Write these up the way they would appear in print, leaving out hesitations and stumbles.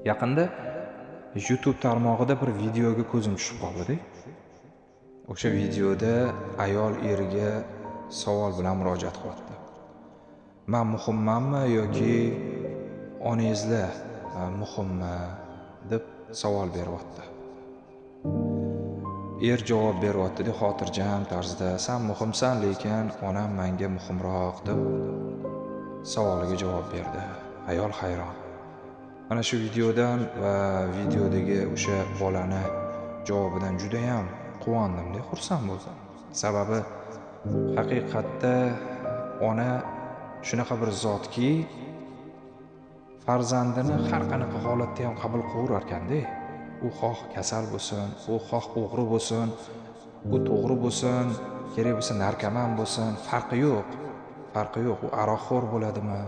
Yaqinda YouTube tarmog'ida bir videoga ko'zim tushib qoldi. O'sha videoda ayol eriga savol bilan murojaat qilyapti. Men muhimmanmi yoki onangizlar muhimmi deb savol beryapti. Er javob beryapti xotirjam tarzda, "Sen muhimsan, lekin onam menga muhimroq" deb savoliga javob berdi. Ayol hayron. Mana shu videodan va videodagi o'sha bolani javobidan juda ham quvondim, xursand bo'ldim. Sababi haqiqatda ona shunaqa bir zotki, farzandini har qanaqa holatda ham qabul qilaverar ekan-da. U xoh kasal bo'lsin, u xoh o'g'ri bo'lsin, u to'g'ri bo'lsin, kerak bo'lsa narkoman bo'lsin, farqi yo'q. U aroqxo'r bo'ladimi?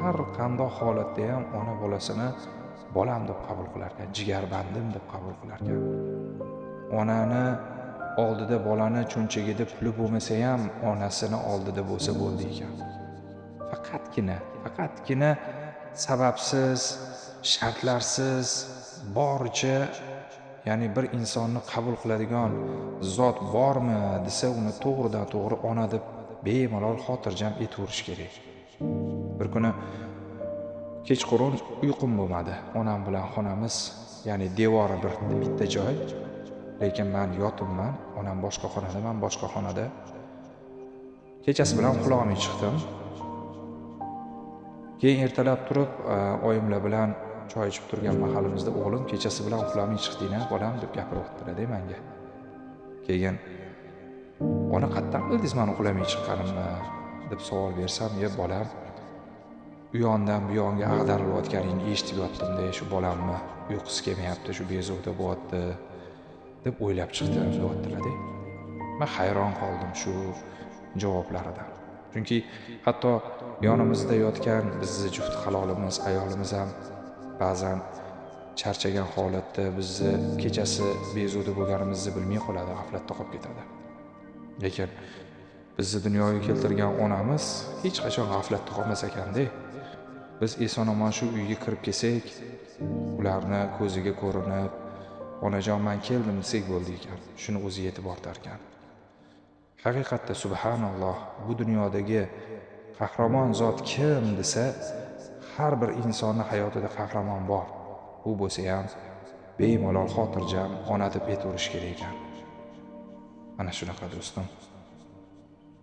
Har qanday holatda ham ona bolasini bolam deb qabul qilar ekan, jigarbandim deb qabul qilar ekan. Onani oldida bolani cho'nchagida puli bo'lmasa ham onasini oldida bo'lsa bo'ldi ekan. Faqatgina sababsiz, shartlarsiz boricha, ya'ni bir insonni qabul qiladigan zot bormi desa, uni to'g'ridan to'g'ri ona deb bemalol xotirjam etaverish kerak. Bir kuni kechqurun uyqum bo'lmadi. Onam bilan xonamiz, ya'ni devori bitta joy, lekin men yotibman, onam boshqa xonada, men boshqa xonada. Kechasi bilan uxlolmay chiqdim. Keyin ertalab turib, oyimlar bilan choy ichib turgan mahalimizda o'g'lim kechasi bilan uxlamay chiqding-a, bolam deb gapiryapti menga. Keyin "Ona, qatdan bildingiz men uxlamay chiqqanimni?" deb savol bersam, bolam, u yondan bu yonga ag'darilayotganingni eshitib yotdim-da, shu bolamni uyqusi kelmayapti, shu bezovta bo'lyapti deb o'ylab chiqdim deyaptilar-da. Men hayron qoldim shu javoblaridan. Chunki hatto yonimizda yotgan bizni juft halolimiz, ayolimiz ham ba'zan charchagan holatda bizni kechasi bezovta bo'lganimizni bilmay qoladi, g'aflatda qolib ketadi. Lekin bizni dunyoga keltirgan onamiz hech qachon g'aflatda qolmas ekan-da. Biz eson-omon shu uyga kirib kelsak, ularni ko'ziga ko'rinib, "Onajon, men keldim" desak bo'ldi ekan. Shuni o'zi yetib ortar ekan. Haqiqatda subhanalloh, bu dunyodagi qahramon zot kim desa, har bir insonning hayotida qahramon bor. U bo'lsa ham bemalol xotirjam ona deb aytaverish kerak ekan. Mana shunaqa do'stim.